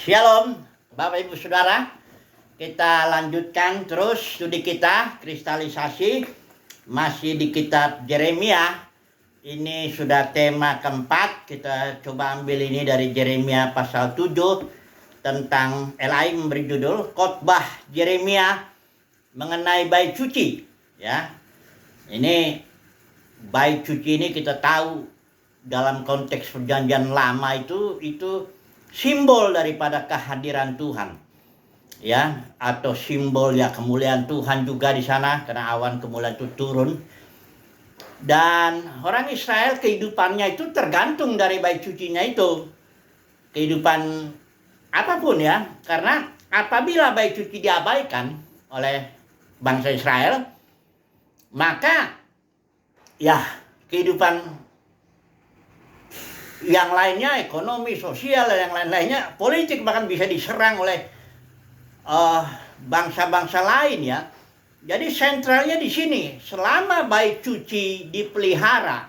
Shalom, Bapak Ibu Saudara. Kita lanjutkan terus studi kita, kristalisasi. Masih di kitab Yeremia. Ini sudah tema keempat. Kita coba ambil ini dari Yeremia pasal 7. Tentang LAI memberi judul khotbah Yeremia mengenai bait suci. Ya, ini bait suci ini kita tahu dalam konteks perjanjian lama itu simbol daripada kehadiran Tuhan, ya, atau simbol ya kemuliaan Tuhan juga di sana karena awan kemuliaan itu turun. Dan orang Israel kehidupannya itu tergantung dari bait sucinya itu, kehidupan apapun ya, karena apabila bait suci diabaikan oleh bangsa Israel, maka ya kehidupan yang lainnya, ekonomi, sosial, dan yang lain-lainnya, politik bahkan bisa diserang oleh bangsa-bangsa lain ya. Jadi sentralnya di sini, selama bait suci dipelihara,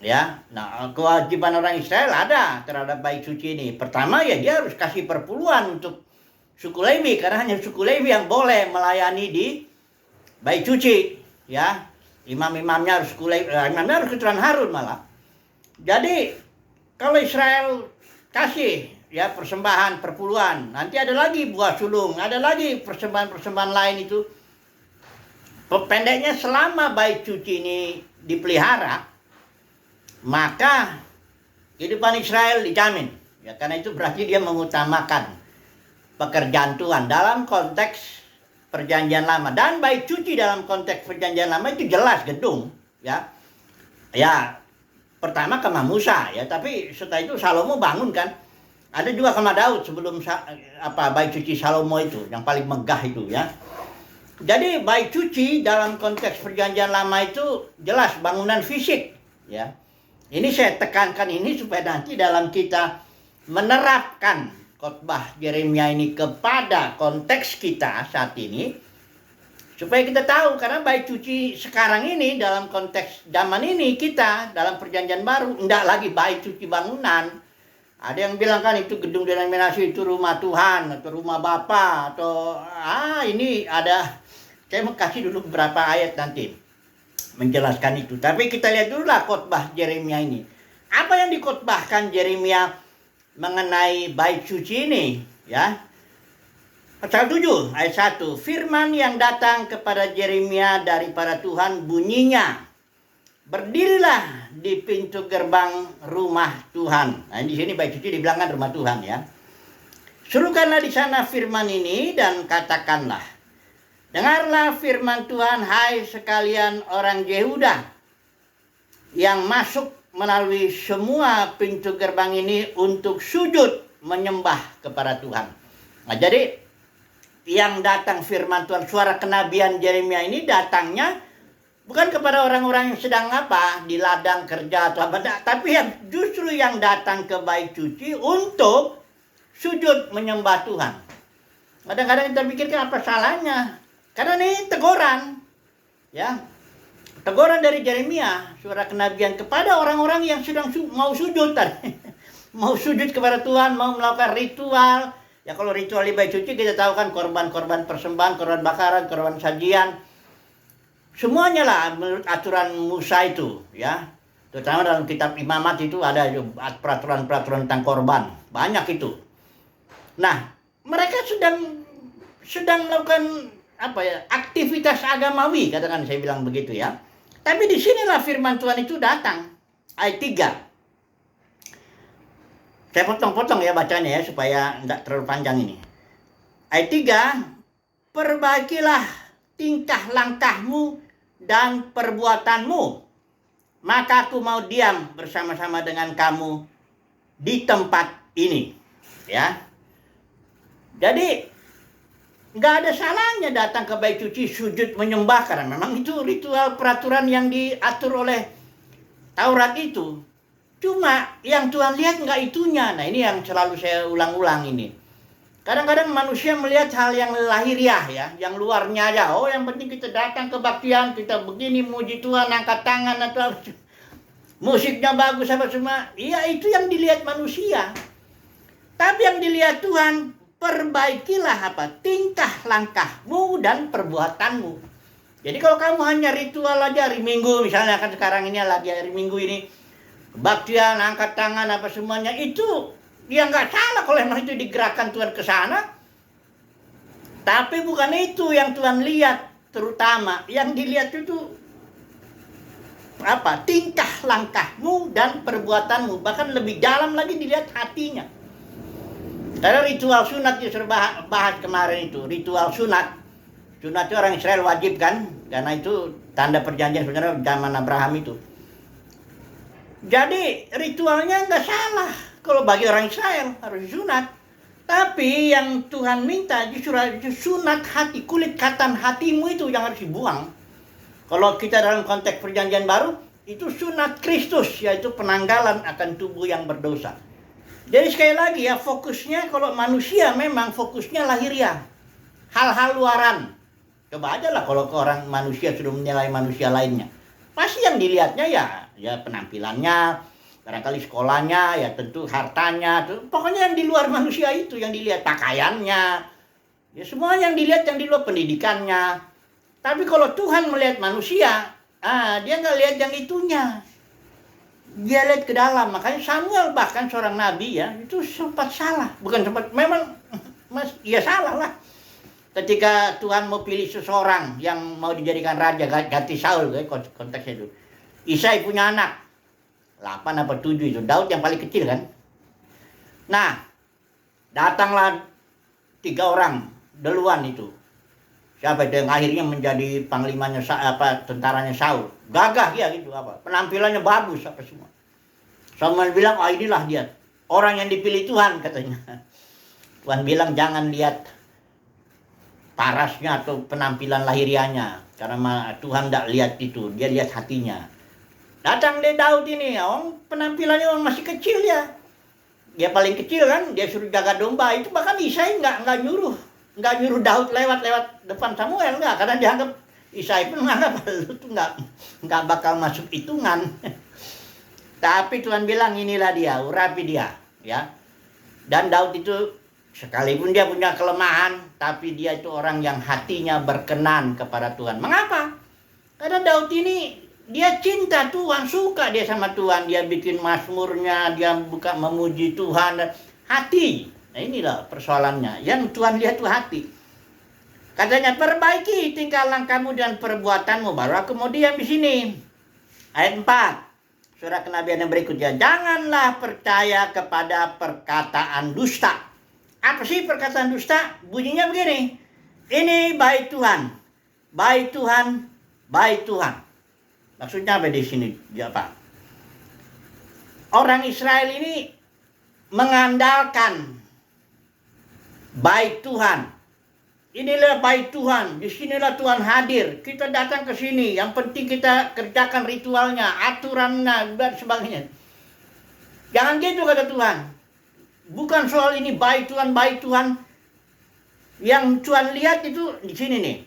ya. Nah, kewajiban orang Israel ada terhadap bait suci ini. Pertama ya dia harus kasih perpuluhan untuk suku Lewi, karena hanya suku Lewi yang boleh melayani di bait suci, ya. Imam-imamnya harus suku Lewi, imamnya harus keturunan Harun malah. Jadi kalau Israel kasih ya persembahan perpuluhan, nanti ada lagi buah sulung, ada lagi persembahan-persembahan lain itu. Pendeknya selama bait suci ini dipelihara, maka kehidupan Israel dijamin. Ya, karena itu berarti dia mengutamakan pekerjaan Tuhan dalam konteks perjanjian lama. Dan bait suci dalam konteks perjanjian lama itu jelas gedung, ya. Ya, pertama kemah Musa ya, tapi setelah itu Salomo bangun kan. Ada juga kemah Daud sebelum bait suci Salomo itu yang paling megah itu ya. Jadi bait suci dalam konteks perjanjian lama itu jelas bangunan fisik ya. Ini saya tekankan ini supaya nanti dalam kita menerapkan khotbah Yeremia ini kepada konteks kita saat ini, supaya kita tahu, karena bait suci sekarang ini dalam konteks zaman ini kita dalam perjanjian baru enggak lagi bait suci bangunan. Ada yang bilang kan itu gedung denominasi itu rumah Tuhan atau rumah Bapa atau ini ada, saya mau kasih dulu beberapa ayat nanti menjelaskan itu. Tapi kita lihat dulu lah khotbah Yeremia ini. Apa yang dikhotbahkan Yeremia mengenai bait suci ini ya? Pasal 7 ayat 1. Firman yang datang kepada Yeremia daripada Tuhan bunyinya, berdirilah di pintu gerbang rumah Tuhan. Nah, di sini bait suci dibilangkan rumah Tuhan ya. Suruhkanlah di sana firman ini dan katakanlah, dengarlah firman Tuhan, hai sekalian orang Yehuda yang masuk melalui semua pintu gerbang ini untuk sujud menyembah kepada Tuhan. Nah, jadi yang datang firman Tuhan, suara kenabian Yeremia ini datangnya bukan kepada orang-orang yang sedang di ladang kerja atau apa, tapi yang justru yang datang ke bait suci untuk sujud menyembah Tuhan. Kadang-kadang kita pikirkan apa salahnya? Karena ini teguran, ya, teguran dari Yeremia, suara kenabian kepada orang-orang yang sedang mau sujud tadi, mau sujud kepada Tuhan, mau melakukan ritual. Ya, kalau ritual di bait suci kita tahu kan korban-korban persembahan, korban bakaran, korban sajian. Semuanya lah menurut aturan Musa itu ya. Terutama dalam kitab Imamat itu ada peraturan-peraturan tentang korban. Banyak itu. Nah, mereka sedang melakukan aktivitas agamawi, katakan saya bilang begitu ya. Tapi disinilah firman Tuhan itu datang. Ayat 3. Saya potong-potong ya bacanya ya supaya tidak terlalu panjang ini. Ayat 3, perbaikilah tingkah langkahmu dan perbuatanmu, maka aku mau diam bersama-sama dengan kamu di tempat ini. Ya. Jadi nggak ada salahnya datang ke bait suci sujud menyembah, karena memang itu ritual peraturan yang diatur oleh Taurat itu. Cuma yang Tuhan lihat nggak itunya. Nah, ini yang selalu saya ulang-ulang ini. Kadang-kadang manusia melihat hal yang lahiriah ya, yang luarnya aja. Oh, yang penting kita datang kebaktian, kita begini muji Tuhan, angkat tangan atau musiknya bagus apa semua. Iya, itu yang dilihat manusia. Tapi yang dilihat Tuhan, perbaikilah apa? Tingkah langkahmu dan perbuatanmu. Jadi kalau kamu hanya ritual aja hari Minggu, misalnya kan sekarang ini lagi hari Minggu ini, kebaktian, angkat tangan, apa semuanya, itu ya nggak salah kalau emang itu digerakkan Tuhan ke sana. Tapi bukan itu yang Tuhan lihat, terutama yang dilihat itu apa? Tingkah langkahmu dan perbuatanmu. Bahkan lebih dalam lagi dilihat hatinya. Karena ritual sunat yang saya bahas kemarin itu, ritual sunat. Sunat itu orang Israel wajib kan, karena itu tanda perjanjian sebenarnya zaman Abraham itu. Jadi ritualnya nggak salah kalau bagi orang Israel harus sunat. Tapi yang Tuhan minta justru sunat hati, kulit katan hatimu itu yang harus dibuang. Kalau kita dalam konteks perjanjian baru, itu sunat Kristus, yaitu penanggalan akan tubuh yang berdosa. Jadi sekali lagi ya, fokusnya kalau manusia memang fokusnya lahiriah. Hal-hal luaran. Coba aja lah kalau orang manusia sudah menilai manusia lainnya. Pasti yang dilihatnya ya penampilannya, barangkali sekolahnya, ya tentu hartanya. Pokoknya yang di luar manusia itu yang dilihat, pakaiannya. Ya semua yang dilihat yang di luar, pendidikannya. Tapi kalau Tuhan melihat manusia, dia nggak lihat yang itunya. Dia lihat ke dalam. Makanya Samuel bahkan seorang nabi ya, itu sempat salah. Bukan sempat, memang ya salah lah. Ketika Tuhan mau pilih seseorang yang mau dijadikan raja, ganti Saul konteksnya itu. Isai punya anak 8 apa 7 itu, Daud yang paling kecil kan. Nah, datanglah 3 orang duluan itu. Siapa itu yang akhirnya menjadi panglimanya tentaranya Saul. Gagah ya gitu apa. Penampilannya bagus apa semua. Samuel bilang, inilah dia. Orang yang dipilih Tuhan katanya. Tuhan bilang jangan lihat parasnya atau penampilan lahirianya. Karena Tuhan tidak lihat itu. Dia lihat hatinya. Datang deh Daud ini. Penampilannya orang masih kecil ya. Dia paling kecil kan. Dia suruh jaga domba. Itu bahkan Isai nggak nyuruh Daud lewat depan Samuel, enggak, karena dianggap Isai pun menganggap lu tuh enggak bakal masuk hitungan. Tapi Tuhan bilang inilah dia, urapi dia, ya. Dan Daud itu sekalipun dia punya kelemahan, tapi dia itu orang yang hatinya berkenan kepada Tuhan. Mengapa? Karena Daud ini dia cinta Tuhan, suka dia sama Tuhan, dia bikin mazmurnya, dia buka memuji Tuhan, hati. Nah inilah persoalannya. Yang Tuhan lihat itu hati. Katanya perbaiki tingkah langkahmu dan perbuatanmu. Baru kemudian di sini ayat 4 surah kenabian yang berikutnya. Janganlah percaya kepada perkataan dusta. Apa sih perkataan dusta? Bunyinya begini. Ini baik Tuhan. Baik Tuhan. Baik Tuhan. Maksudnya apa di sini? Apa? Orang Israel ini mengandalkan baik Tuhan. Inilah baik Tuhan. Di sinilah Tuhan hadir. Kita datang ke sini. Yang penting kita kerjakan ritualnya, aturannya, dan sebagainya. Jangan gitu kata Tuhan. Bukan soal ini baik Tuhan, baik Tuhan. Yang Tuhan lihat itu di sini nih.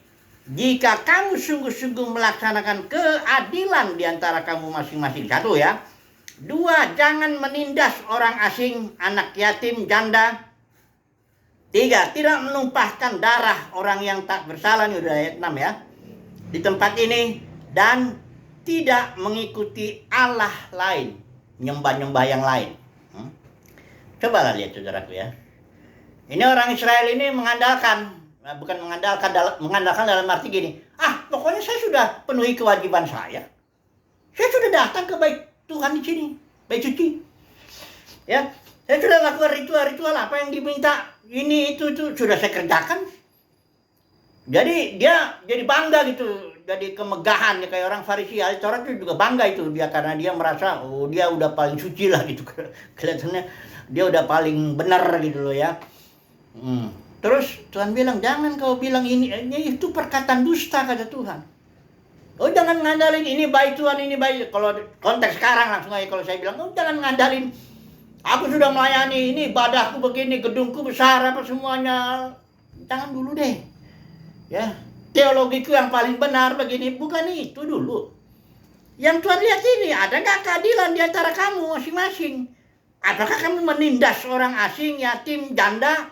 Jika kamu sungguh-sungguh melaksanakan keadilan di antara kamu masing-masing. 1 ya. 2, jangan menindas orang asing, anak yatim, janda. 3, tidak menumpahkan darah orang yang tak bersalah. Ini udah ayat 6 ya. Di tempat ini. Dan tidak mengikuti Allah lain. Nyembah-nyembah yang lain. Cobalah lihat saudaraku ya. Ini orang Israel ini mengandalkan. Bukan mengandalkan dalam arti gini. Pokoknya saya sudah penuhi kewajiban saya. Saya sudah datang ke bait Tuhan di sini. Bait suci. Ya. Saya sudah lakukan ritual-ritual apa yang diminta. Ini itu sudah saya kerjakan. Jadi dia jadi bangga gitu, jadi kemegahan ya, kayak orang Farisi. Ahli Taurat itu juga bangga itu dia, karena dia merasa dia udah paling suci lah gitu. Kelihatannya dia udah paling benar gitu loh ya. Terus Tuhan bilang jangan kau bilang ini itu perkataan dusta kata Tuhan. Jangan ngandalin ini baik Tuhan, ini baik. Kalau konteks sekarang langsung aja kalau saya bilang jangan ngandalin. Aku sudah melayani ini, ibadahku begini, gedungku besar apa semuanya. Jangan dulu deh. Ya, teologiku yang paling benar begini, bukan itu dulu. Yang Tuhan lihat ini, ada nggak keadilan di antara kamu masing-masing? Apakah kamu menindas orang asing, yatim, janda?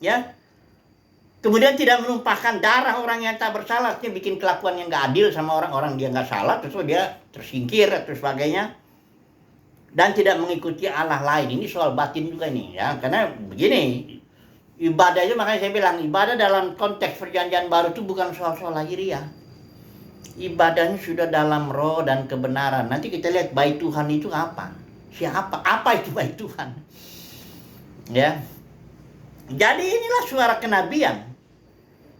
Ya. Kemudian tidak menumpahkan darah orang yang tak bersalah, artinya bikin kelakuan yang gak adil sama orang-orang dia gak salah, terus dia tersingkir atau sebagainya. Dan tidak mengikuti Allah lain. Ini soal batin juga nih ya. Karena begini, ibadah itu makanya saya bilang, ibadah dalam konteks perjanjian baru itu bukan soal-soal lahiriah. Ibadahnya sudah dalam roh dan kebenaran. Nanti kita lihat bait Tuhan itu apa. Siapa? Apa itu bait Tuhan? Ya. Jadi inilah suara kenabian.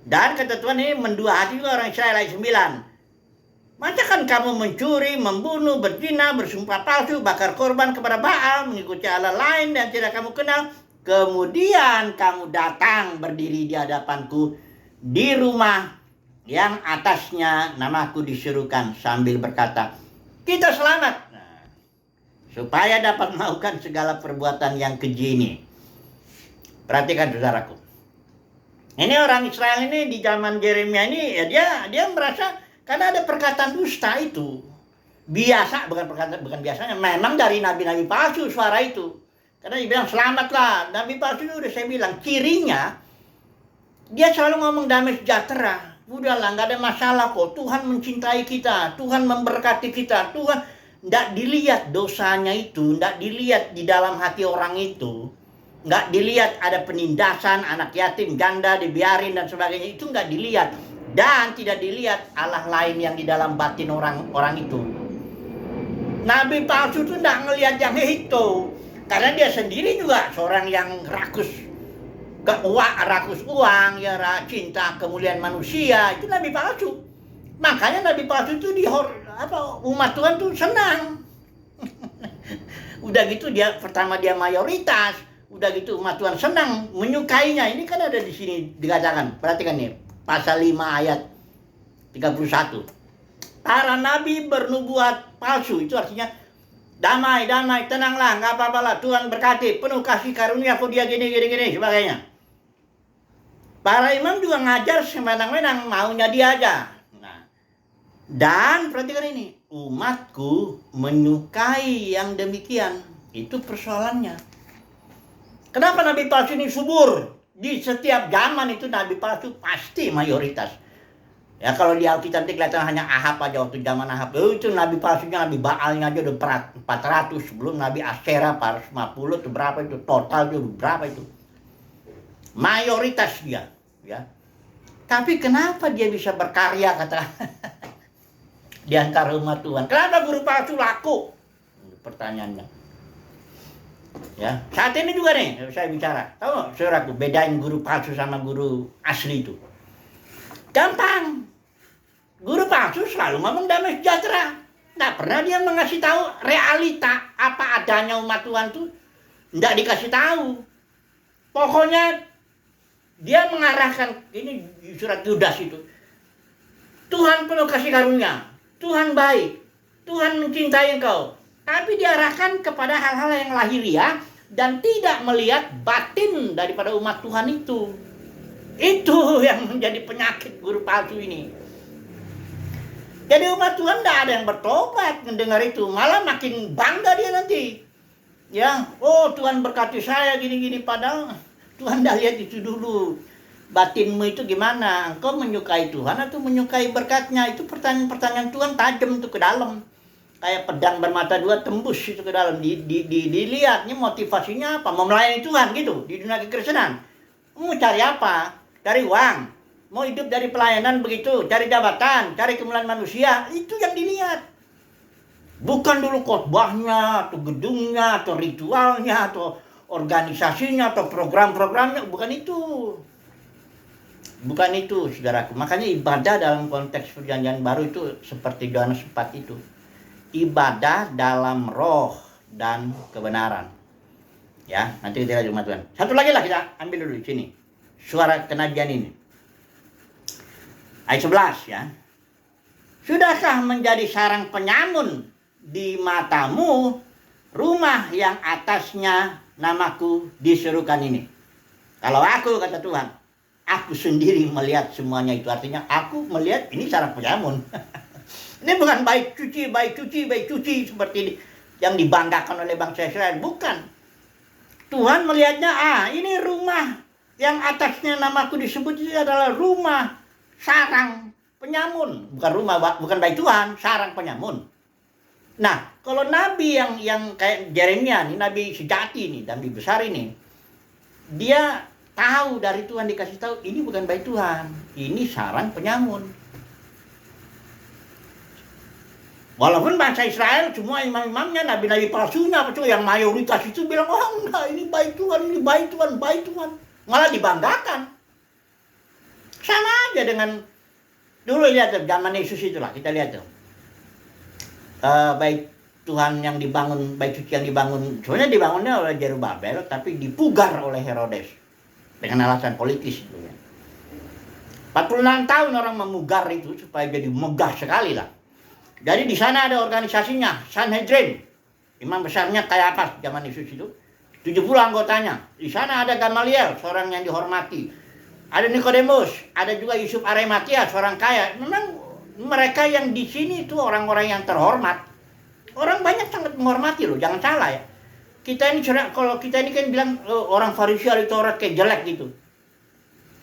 Dan kata Tuhan ini mendua hati juga orang Israel ayat 9. Macakan kamu mencuri, membunuh, berzina, bersumpah palsu, bakar korban kepada Baal, mengikuti Allah lain dan tidak kamu kenal. Kemudian kamu datang berdiri di hadapanku di rumah yang atasnya namaku diserukan sambil berkata, kita selamat. Nah, supaya dapat melakukan segala perbuatan yang keji ini. Perhatikan saudaraku. Ini orang Israel ini di zaman Yeremia ini ya dia merasa karena ada perkataan dusta itu. Biasa, bukan biasanya, memang dari nabi-nabi palsu suara itu. Karena dia bilang selamatlah. Nabi palsu itu udah saya bilang cirinya dia selalu ngomong damai sejahtera. Udahlah, nggak ada masalah kok. Tuhan mencintai kita, Tuhan memberkati kita, Tuhan nggak dilihat dosanya itu, nggak dilihat di dalam hati orang itu. Nggak dilihat ada penindasan, anak yatim, janda dibiarin dan sebagainya. Itu nggak dilihat. Dan tidak dilihat Allah lain yang di dalam batin orang itu. Nabi palsu itu nggak ngelihat yang itu. Karena dia sendiri juga seorang yang rakus uang, ya cinta kemuliaan manusia. Itu Nabi palsu. Makanya Nabi palsu itu umat Tuhan tuh senang. Udah gitu pertama dia mayoritas. Udah gitu umat Tuhan senang menyukainya. Ini kan ada di sini dikatakan. Perhatikan nih, pasal 5 ayat 31. Para nabi bernubuat palsu, itu artinya damai, tenanglah, nggak apa-apalah, Tuhan berkati, penuh kasih karunia, kok dia gini, sebagainya. Para imam juga ngajar semena-mena, maunya dia aja. Nah, dan perhatikan ini, umatku menyukai yang demikian. Itu persoalannya. Kenapa nabi palsu ini subur? Di setiap zaman itu nabi palsu pasti mayoritas. Ya kalau di Alkitab kelihatan hanya Ahab aja waktu zaman Ahab. Itu nabi palsunya, nabi Baalnya aja udah 400. Sebelum nabi Asyera 450 itu berapa itu? Total itu berapa itu? Mayoritas dia. Ya. Tapi kenapa dia bisa berkarya kata di antara umat Tuhan? Kenapa guru palsu laku? Pertanyaannya. Ya, saat ini juga nih saya bicara. Tahu saudaraku, bedain guru palsu sama guru asli itu. Gampang. Guru palsu selalu ngomong damai sejahtera. Nggak pernah dia mengasih tahu realita apa adanya umat Tuhan tuh. Nggak dikasih tahu. Pokoknya dia mengarahkan, ini surat Yudas itu. Tuhan penuh kasih karunia. Tuhan baik. Tuhan mencintai engkau. Tapi diarahkan kepada hal-hal yang lahiriah dan tidak melihat batin daripada umat Tuhan itu. Itu yang menjadi penyakit guru palsu ini. Jadi umat Tuhan tidak ada yang bertobat mendengar itu. Malah makin bangga dia nanti. Ya, oh Tuhan berkati saya gini-gini. Padahal Tuhan dah lihat itu dulu. Batinmu itu gimana? Engkau menyukai Tuhan atau menyukai berkatnya? Itu pertanyaan-pertanyaan Tuhan tajam tuh ke dalam. Kayak pedang bermata dua tembus itu ke dalam. Dilihatnya motivasinya apa? Mau melayani Tuhan gitu di dunia kekristenan. Mau cari apa? Cari uang. Mau hidup dari pelayanan begitu, cari jabatan, cari kemuliaan manusia. Itu yang dilihat. Bukan dulu khotbahnya, atau gedungnya, atau ritualnya, atau organisasinya, atau program-programnya. Bukan itu. Bukan itu, saudaraku. Makanya ibadah dalam konteks perjanjian baru itu seperti Yohanes 4 itu. Ibadah dalam roh dan kebenaran. Ya, nanti kita lihat umat Tuhan. Satu lagi lah kita ambil dulu di sini. Suara kenabian ini. Ayat 11 ya. Sudahkah menjadi sarang penyamun di matamu rumah yang atasnya namaku diserukan ini? Kalau aku, kata Tuhan, aku sendiri melihat semuanya itu. Artinya aku melihat ini sarang penyamun. Ini bukan baik cuci seperti yang dibanggakan oleh bangsa Israel. Bukan. Tuhan melihatnya, ini rumah yang atasnya namaku disebut itu adalah rumah sarang penyamun. Bukan bait Tuhan, sarang penyamun. Nah, kalau nabi yang kayak Yeremia, ini nabi sejati nih, nabi besar ini, dia tahu dari Tuhan, dikasih tahu ini bukan bait Tuhan, ini sarang penyamun. Walaupun bangsa Israel semua imam-imamnya, nabi-nabi palsunya, yang mayoritas itu bilang, enggak, ini bait Tuhan, ini bait Tuhan, bait Tuhan. Malah dibanggakan. Sama aja dengan dulu, lihat zaman Yesus itulah, kita lihat tuh. Bait Tuhan yang dibangun, bait suci yang dibangun, sebenarnya dibangunnya oleh Zerubabel, tapi dipugar oleh Herodes dengan alasan politis itu ya. 46 tahun orang memugar itu supaya jadi megah sekali lah. Jadi di sana ada organisasinya, Sanhedrin. Imam besarnya Kayafas zaman Yesus itu. 70 anggotanya. Di sana ada Gamaliel, seorang yang dihormati. Ada Nikodemus, ada juga Yusuf Arimatia, seorang kaya. Memang mereka yang di sini itu orang-orang yang terhormat. Orang banyak sangat menghormati loh, jangan salah ya. Kalau kita ini kan bilang orang Farisi ahli Taurat kayak jelek gitu.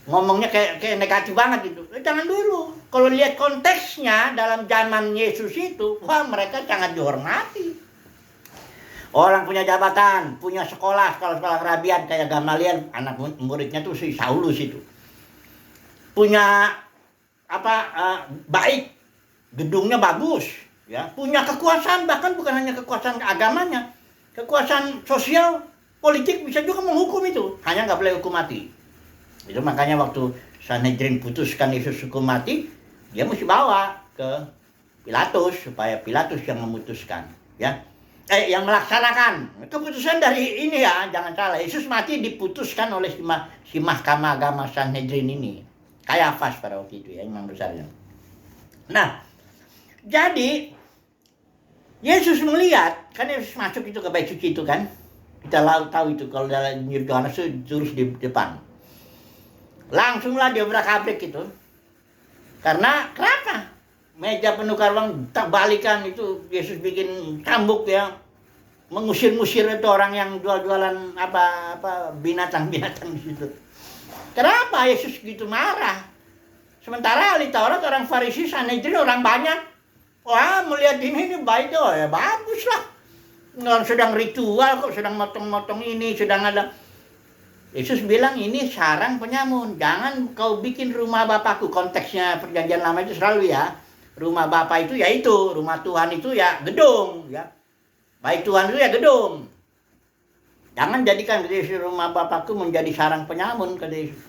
Ngomongnya kayak negatif banget gitu. Jangan dulu. Kalau lihat konteksnya dalam zaman Yesus itu, mereka sangat dihormati. Orang punya jabatan, punya sekolah kerabian kayak Gamaliel, anak muridnya tuh si Saulus itu. Punya baik, gedungnya bagus, ya. Punya kekuasaan, bahkan bukan hanya kekuasaan agamanya, kekuasaan sosial, politik bisa juga menghukum itu. Hanya nggak boleh hukum mati. Itu makanya waktu Sanhedrin putuskan Yesus hukum mati, dia mesti bawa ke Pilatus supaya Pilatus yang memutuskan, ya. Yang melaksanakan keputusan dari ini ya, jangan salah. Yesus mati diputuskan oleh si mahkamah agama Sanhedrin ini, Kayafas pada waktu itu ya, imam besarnya. Nah, jadi Yesus melihat, kan Yesus masuk itu ke bait suci itu kan, kita tahu itu kalau dalam Injil Yohanes itu tulis di depan. Langsunglah dia obrak-abrik itu. Karena kenapa? Meja penukar uang tak balikan itu Yesus bikin cambuk ya. Mengusir-ngusir itu orang yang jual-jualan binatang-binatang di situ. Kenapa Yesus gitu marah? Sementara ahli Taurat, orang Farisi, Sanhedrin orang banyak. Wah, melihat ini baik tuh, ya bagus lah. Sedang ritual kok, sedang motong-motong ini, sedang ada. Yesus bilang ini sarang penyamun. Jangan kau bikin rumah Bapakku. Konteksnya perjanjian lama itu selalu ya. Rumah Bapa itu ya itu. Rumah Tuhan itu ya gedung. Ya. Bait Tuhan itu ya gedung. Jangan jadikan rumah Bapakku menjadi sarang penyamun. Kata Yesus.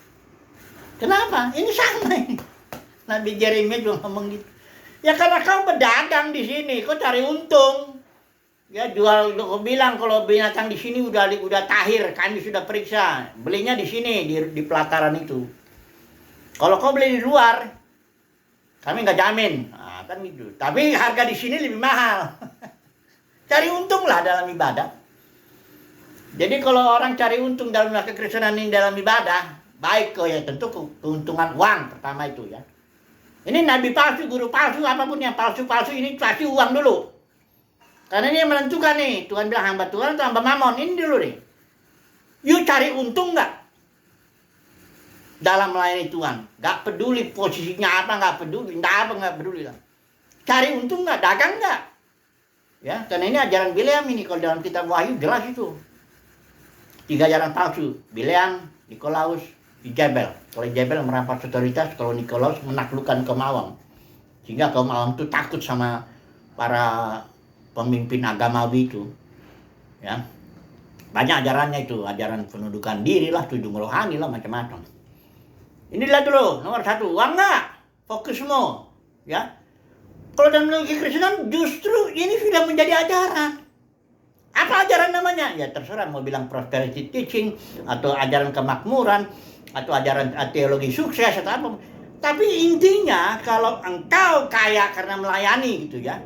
Kenapa? Ini sama ini. Nabi Yeremia juga ngomong gitu. Ya karena kau berdagang di sini. Kau cari untung. Ya jual, aku bilang kalau binatang di sini udah tahir, kami sudah periksa. Belinya di sini di pelataran itu. Kalau kau beli di luar, kami nggak jamin. Nah, kan gitu. Tapi harga di sini lebih mahal. Cari untung lah dalam ibadah. Jadi kalau orang cari untung dalam kekristenan ini dalam ibadah, baik kok ya tentu keuntungan uang pertama itu ya. Ini nabi palsu, guru palsu, apapun yang palsu-palsu ini pasti uang dulu. Karena ini yang menentukan nih, Tuhan bilang hamba Tuhan atau hamba mamon, ini dulu nih. You cari untung nggak dalam melayani Tuhan? Nggak peduli posisinya apa, nggak peduli lah. Cari untung nggak, dagang nggak? Ya, karena ini ajaran Bileam ini, kalau dalam kitab Wahyu jelas itu. 3 ajaran palsu, Bileam, Nikolaus, Jezebel. Kalau Jezebel merampas otoritas, kalau Nikolaus menaklukkan kaum awam. Sehingga kaum awam itu takut sama para pemimpin agamawi itu, ya. Banyak ajarannya itu, ajaran penundukan diri lah, tudung rohani lah, macam-macam. Inilah dulu, nomor 1, uang nggak? Fokus semua, ya. Kalau dalam logika Kristen justru ini sudah menjadi ajaran. Apa ajaran namanya? Ya terserah mau bilang prosperity teaching, atau ajaran kemakmuran, atau ajaran teologi sukses, atau apa. Tapi intinya kalau engkau kaya karena melayani gitu ya.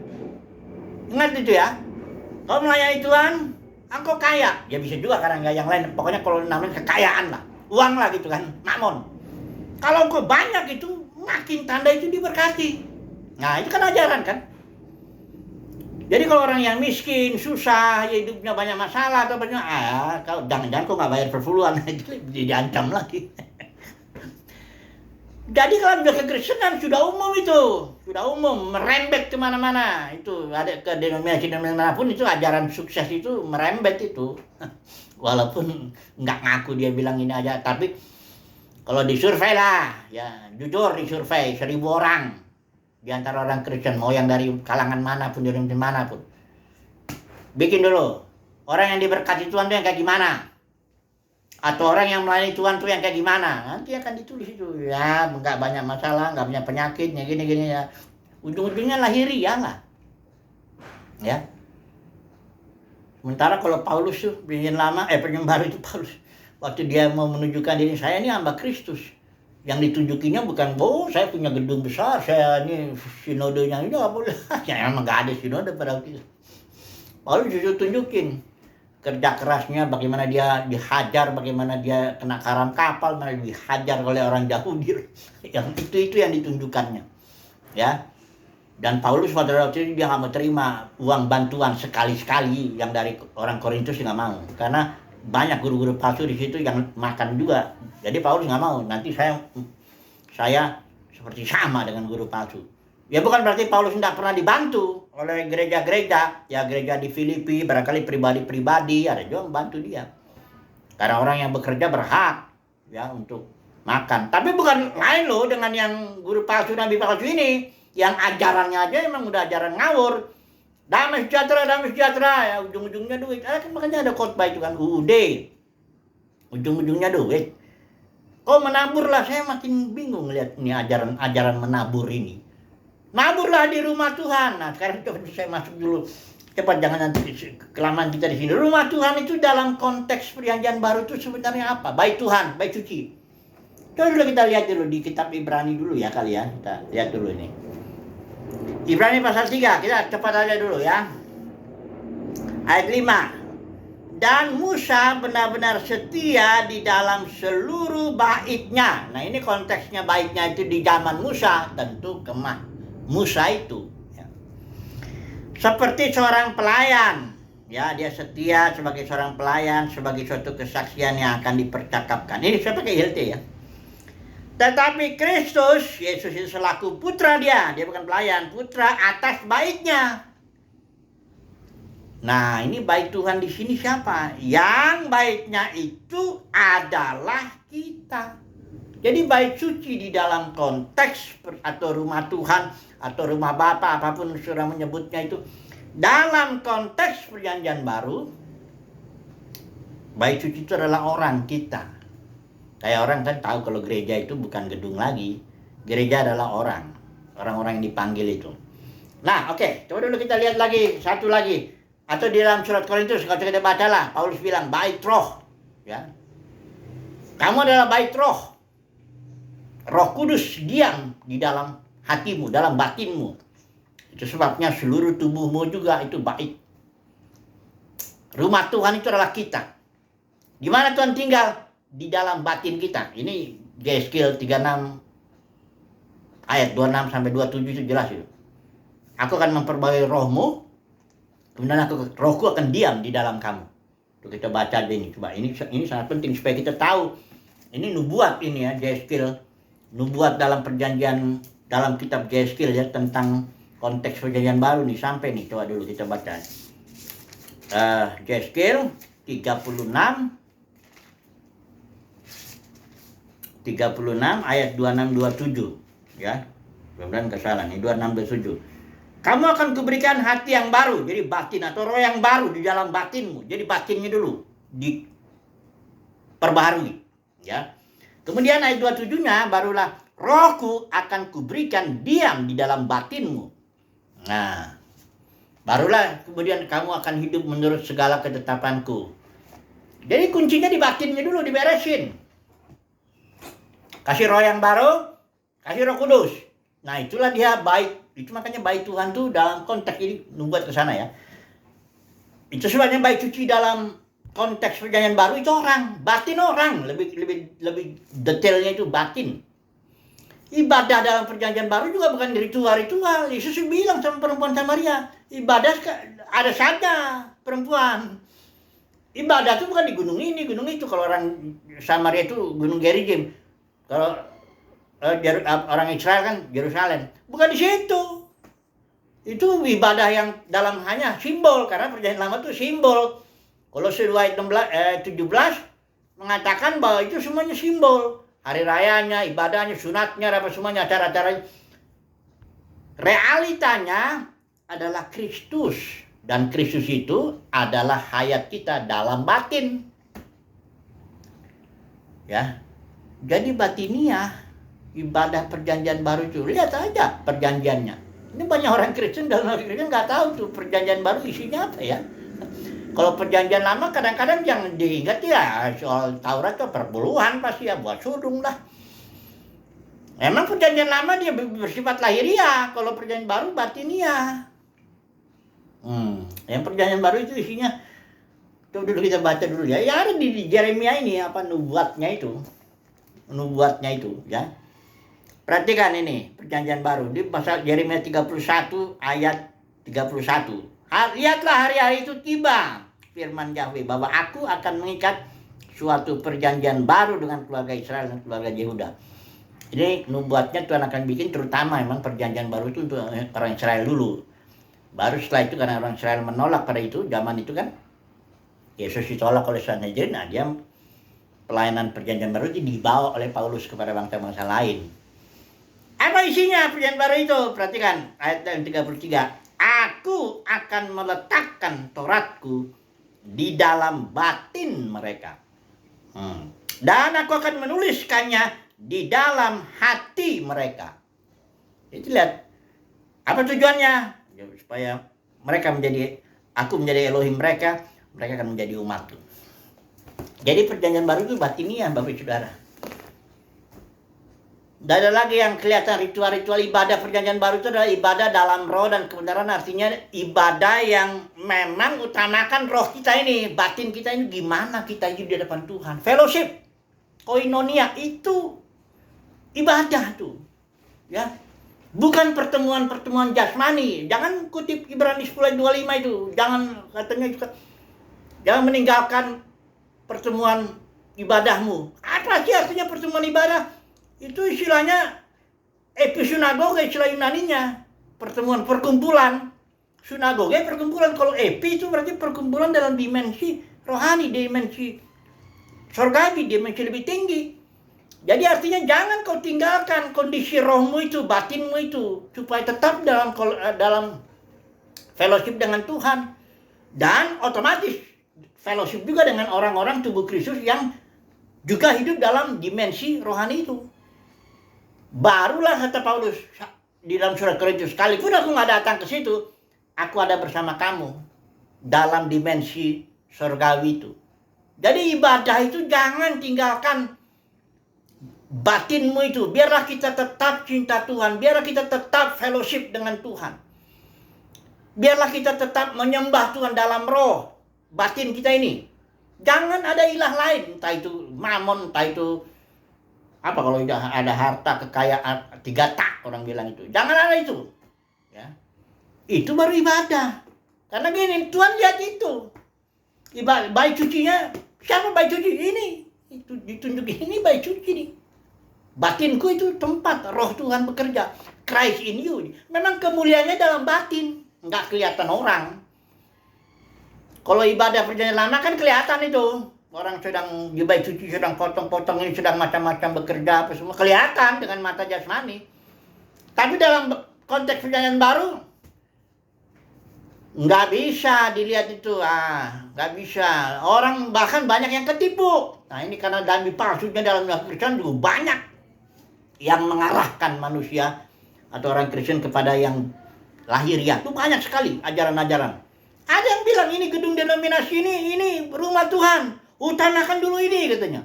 Ingat itu ya. Kalau melayani Tuhan, engkau kaya. Ya bisa juga karena nggak yang lain. Pokoknya kalau namanya kekayaan lah. Uang lah gitu kan. Makmon. Kalau engkau banyak itu, makin tanda itu diberkati. Nah itu kan ajaran kan. Jadi kalau orang yang miskin, susah, hidupnya banyak masalah atau banyak, kalau jangan-jangan kok nggak bayar perpuluhan, diancam lagi. Jadi kalau sudah kekristenan sudah umum itu, sudah umum, merembet kemana-mana. Itu ada ke denominasi manapun itu ajaran sukses itu merembet itu. Walaupun nggak ngaku dia bilang ini aja, tapi kalau disurvei lah, ya jujur disurvei 1.000 orang di antara orang Kristen, mau yang dari kalangan manapun, dari manapun, bikin dulu orang yang diberkati Tuhan itu yang kayak gimana, atau orang yang melayani Tuhan tuh yang kayak gimana, nanti akan ditulis itu. Ya nggak banyak masalah, nggak punya penyakitnya gini-gini ya, ujung-ujungnya lahiriah lah ya. Sementara kalau Paulus tuh perjanjian lama, perjanjian baru itu Paulus waktu dia mau menunjukkan diri, saya ini hamba Kristus, yang ditunjukinya bukan saya punya gedung besar, saya ini sinodenya ini nggak boleh. Ya emang nggak ada sinode pada waktu itu. Paulus justru tunjukin kerja kerasnya, bagaimana dia dihajar, bagaimana dia kena karam kapal, bagaimana dihajar oleh orang Yahudi. Yang itu yang ditunjukkannya, ya. Dan Paulus pada waktu itu dia nggak mau terima uang bantuan sekali-sekali yang dari orang Korintus, nggak mau, karena banyak guru-guru palsu di situ yang makan juga. Jadi Paulus nggak mau, nanti saya seperti sama dengan guru palsu. Ya bukan berarti Paulus tidak pernah dibantu oleh gereja-gereja, ya gereja di Filipi, barangkali pribadi-pribadi ada juga membantu dia. Karena orang yang bekerja berhak ya untuk makan. Tapi bukan lain loh dengan yang guru palsu, nabi palsu ini, yang ajarannya aja emang udah ajaran ngawur. Damai sejahtera ya, ujung-ujungnya duit. Kan makanya ada khotbah itu kan, UUD. Ujung-ujungnya duit. Kok menabur lah, saya makin bingung lihat ini ajaran menabur ini. Naburlah di rumah Tuhan. Nah sekarang coba saya masuk dulu. Cepat, jangan nanti kelamaan kita di sini. Rumah Tuhan itu dalam konteks perjanjian baru itu sebenarnya apa? Bait Tuhan, bait suci. Coba dulu kita lihat dulu di kitab Ibrani dulu ya kali ya. Kita lihat dulu ini. Ibrani pasal 3, kita cepat aja dulu ya. Ayat 5. Dan Musa benar-benar setia di dalam seluruh baitnya. Nah ini konteksnya baitnya itu di zaman Musa, tentu kemah Musa itu ya. Seperti seorang pelayan ya, dia setia sebagai seorang pelayan, sebagai suatu kesaksian yang akan dipercakapkan. Ini saya pakai ILT ya. Tetapi Kristus, Yesus itu selaku putra, dia bukan pelayan, putra atas baitnya. Nah ini bait Tuhan di sini siapa? Yang baitnya itu adalah kita. Jadi bait suci di dalam konteks atau rumah Tuhan atau rumah Bapa, apapun surah menyebutnya itu, dalam konteks perjanjian baru, bait suci itu adalah orang kita. Kayak orang kan tahu kalau gereja itu bukan gedung lagi, gereja adalah orang-orang yang dipanggil itu. Nah oke, coba dulu kita lihat lagi satu lagi, atau di dalam surat Korintus kalau kita bacalah, Paulus bilang bait roh ya. Kamu adalah bait roh. Roh Kudus diam di dalam hatimu, dalam batinmu. Itu sebabnya seluruh tubuhmu juga itu bait. Rumah Tuhan itu adalah kita. Di mana Tuhan tinggal? Di dalam batin kita. Ini Yeskiel 36 ayat 26 sampai 27 itu jelas itu. Aku akan memperbarui rohmu, kemudian rohku akan diam di dalam kamu. Tuh kita baca ini, coba ini sangat penting supaya kita tahu. Ini nubuat ini ya, Yeskiel. Nubuat dalam perjanjian, dalam kitab Yeskiel ya, tentang konteks perjanjian baru nih, sampai nih, coba dulu kita baca. Yeskiel 36 ayat 26-27 ya. Mudah-mudahan kesalahan nih, 26-27. Kamu akan kuberikan hati yang baru, jadi batin atau roh yang baru di dalam batinmu. Jadi batinnya dulu diperbaharui ya. Kemudian ayat 27-nya barulah rohku akan kuberikan diam di dalam batinmu. Nah, barulah kemudian kamu akan hidup menurut segala ketetapanku. Jadi kuncinya di batinnya dulu, diberesin. Kasih roh yang baru, kasih roh kudus. Nah itulah dia baik. Itu makanya baik Tuhan tuh dalam konteks ini membuat ke sana ya. Itu sebabnya baik suci dalam konteks perjanjian baru itu orang, batin orang, lebih detailnya itu batin. Ibadah dalam perjanjian baru juga bukan ritual-ritual. Yesus bilang sama perempuan Samaria, ibadah ada saja perempuan. Ibadah itu bukan di gunung ini, gunung itu. Kalau orang Samaria itu gunung Gerizim. Kalau orang Israel kan Yerusalem. Bukan di situ. Itu ibadah yang dalam hanya simbol. Karena perjanjian lama itu simbol. Kalau Kolose 2:17 mengatakan bahwa itu semuanya simbol. Hari rayanya, ibadahnya, sunatnya, apa semuanya, acara-acaranya. Realitanya adalah Kristus. Dan Kristus itu adalah hayat kita dalam batin. Ya. Jadi batiniah, ibadah perjanjian baru itu. Lihat aja perjanjiannya. Ini banyak orang Kristen dalam orang Kristen nggak tahu tuh perjanjian baru isinya apa ya. Kalau perjanjian lama kadang-kadang yang diingat ya soal Taurat tuh perpuluhan pasti ya, buat sudung lah. Memang perjanjian lama dia bersifat lahiriah, kalau perjanjian baru batiniah. Yang perjanjian baru itu isinya, coba dulu kita baca dulu ya. Ya ada di Yeremia ini apa nubuatnya itu ya. Perhatikan ini perjanjian baru di pasal Yeremia 31 ayat 31. Lihatlah hari-hari itu tiba, firman Yahweh, bahwa aku akan mengikat suatu perjanjian baru dengan keluarga Israel dan keluarga Yehuda. Ini nubuatnya Tuhan akan bikin, terutama memang perjanjian baru itu untuk orang Israel dulu. Baru setelah itu karena orang Israel menolak pada itu, zaman itu kan Yesus ditolak oleh Sanhedrin, nah dia pelayanan perjanjian baru itu dibawa oleh Paulus kepada bangsa-bangsa lain. Apa isinya perjanjian baru itu? Perhatikan ayat yang 33. Aku akan meletakkan Tauratku di dalam batin mereka. Dan aku akan menuliskannya di dalam hati mereka. Itu lihat. Apa tujuannya? Ya, supaya mereka aku menjadi Elohim mereka akan menjadi umatku. Jadi perjanjian baru itu batiniah, Bapak Ibu Saudara. Tidak ada lagi yang kelihatan ritual-ritual ibadah. Perjanjian baru itu adalah ibadah dalam roh dan kebenaran, artinya ibadah yang memang utamakan roh kita ini, batin kita ini, gimana kita hidup di hadapan Tuhan. Fellowship, koinonia itu ibadah tuh, ya. Bukan pertemuan-pertemuan jasmani. Jangan kutip Ibrani 10:25 itu. Jangan katanya juga, jangan meninggalkan pertemuan ibadahmu. Apa sih artinya pertemuan ibadah? Itu istilahnya episinagoge, istilah Yunaninya. Pertemuan, perkumpulan. Sinagoge, perkumpulan. Kalau epi itu berarti perkumpulan dalam dimensi rohani, dimensi surgawi, dimensi lebih tinggi. Jadi artinya jangan kau tinggalkan kondisi rohmu itu, batinmu itu, supaya tetap dalam fellowship dengan Tuhan. Dan otomatis fellowship juga dengan orang-orang tubuh Kristus yang juga hidup dalam dimensi rohani itu. Barulah kata Paulus di dalam surat Korintus, sekalipun aku nggak datang ke situ, aku ada bersama kamu dalam dimensi surgawi itu. Jadi ibadah itu jangan tinggalkan batinmu itu. Biarlah kita tetap cinta Tuhan, biarlah kita tetap fellowship dengan Tuhan. Biarlah kita tetap menyembah Tuhan dalam roh, batin kita ini. Jangan ada ilah lain, entah itu mamon, entah itu apa, kalau ada harta, kekayaan, 3 tak orang bilang itu. Jangan ada itu. Ya. Itu baru ibadah. Karena gini, Tuhan lihat itu. Bayi cucinya, siapa bayi cuci? Ini. Itu ditunjukin, ini bayi cuci nih. Batinku itu tempat roh Tuhan bekerja. Christ in you. Memang kemuliaannya dalam batin, nggak kelihatan orang. Kalau ibadah perjanjian lama kan kelihatan itu. Orang sedang di bayi cuci, sedang potong-potong ini, sedang macam-macam bekerja, apa semua. Kelihatan dengan mata jasmani. Tapi dalam konteks perjanjian baru, nggak bisa dilihat itu. Nggak bisa. Orang bahkan banyak yang ketipu. Nah ini karena dami palsunya dalam Kristen juga banyak yang mengarahkan manusia atau orang Kristen kepada yang lahiriah. Itu banyak sekali ajaran-ajaran. Ada yang bilang ini gedung denominasi ini rumah Tuhan. Utamakan dulu ini katanya.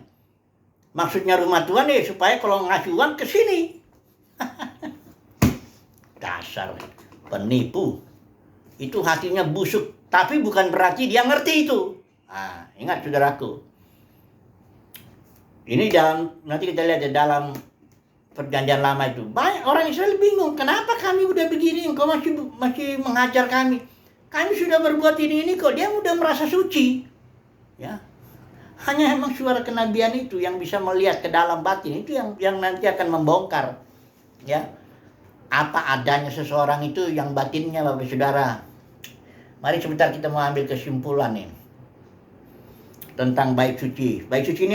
Maksudnya rumah Tuhan supaya kalau ngasih uang ke sini. Dasar penipu. Itu hatinya busuk, tapi bukan berarti dia ngerti itu. Ingat saudaraku. Ini nanti kita lihat dalam perjanjian lama itu. Banyak orang Israel bingung, kenapa kami udah begini, engkau masih mengajar kami. Kami sudah berbuat ini kok, dia udah merasa suci. Ya. Hanya emang suara kenabian itu yang bisa melihat ke dalam batin, itu yang nanti akan membongkar. Ya. Apa adanya seseorang itu yang batinnya, Bapak Saudara. Mari sebentar kita mau ambil kesimpulan nih. Tentang bait suci. Bait suci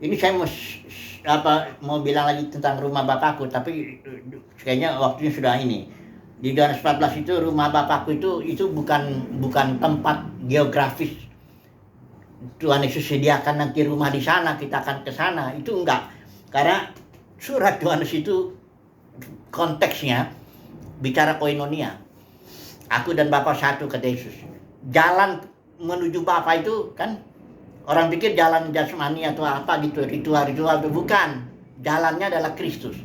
ini saya mau bilang lagi tentang rumah Bapakku, tapi kayaknya waktunya sudah ini. Di Yohanes 14 itu rumah Bapakku itu bukan tempat geografis. Tuhan Yesus sediakan nanti rumah di sana, kita akan ke sana. Itu enggak. Karena surat Yohanes itu konteksnya bicara koinonia. Aku dan Bapa satu, kata Yesus. Jalan menuju Bapa itu kan orang pikir jalan jasmani atau apa gitu, ritual-ritual itu bukan. Jalannya adalah Kristus.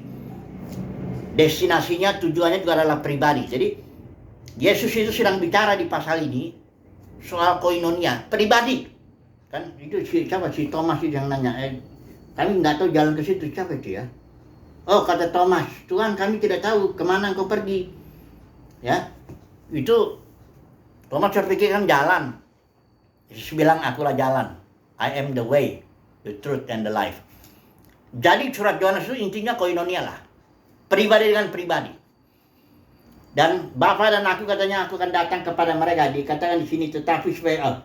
Destinasinya, tujuannya juga adalah pribadi. Jadi Yesus itu sedang bicara di pasal ini soal koinonia, pribadi. Kan itu siapa si Thomas itu yang nanya, kami nggak tahu jalan ke situ, siapa itu ya? Oh, kata Thomas, Tuhan kami tidak tahu kemana engkau pergi. Ya, itu Thomas berpikir kan jalan. Yesus bilang, akulah jalan. I am the way, the truth, and the life. Jadi surat Yohanes itu intinya koinonia lah. Pribadi dengan pribadi. Dan Bapa dan aku katanya aku akan datang kepada mereka. Dikatakan di sini tetapi supaya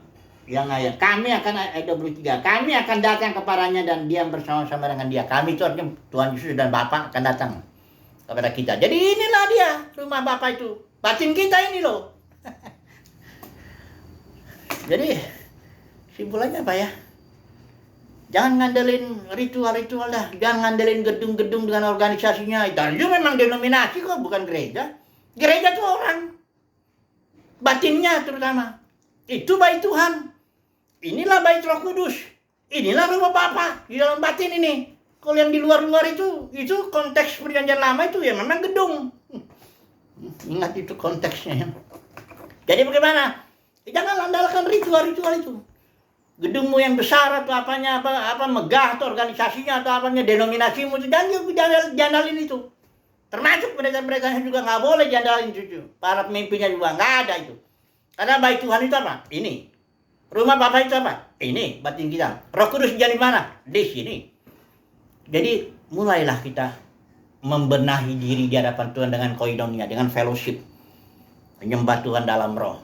yang ayat. Kami akan ayat 23. Kami akan datang kepadanya dan diam bersama-sama dengan dia. Kami itu artinya Tuhan Yesus dan Bapa akan datang kepada kita. Jadi inilah dia rumah Bapa itu. Batin kita ini loh. Jadi simpulannya apa ya? Jangan ngandelin ritual-ritual dah. Jangan ngandelin gedung-gedung dengan organisasinya. Itu memang denominasi kok, bukan gereja. Gereja itu orang. Batinnya terutama. Itu bait Tuhan. Inilah bait Roh Kudus. Inilah rumah Bapa di dalam batin ini. Kalau yang di luar-luar itu konteks perjanjian lama itu ya memang gedung. Ingat itu konteksnya. Jadi bagaimana? Jangan andalkan ritual-ritual itu. Gedungmu yang besar atau apanya apa megah atau organisasinya atau apanya denominasimu itu jangan itu. Termasuk mereka-mereka juga nggak boleh jandalin itu. Para pemimpinnya juga nggak ada itu. Karena bait Tuhan itu apa? Ini. Rumah Bapa itu apa? Ini batin kita. Roh Kudus jadi mana? Di sini. Jadi mulailah kita membenahi diri di hadapan Tuhan dengan koinonia, dengan fellowship. Menyembah Tuhan dalam roh.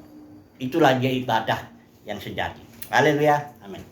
Itulah dia ibadah yang sejati. Haleluya. Amin.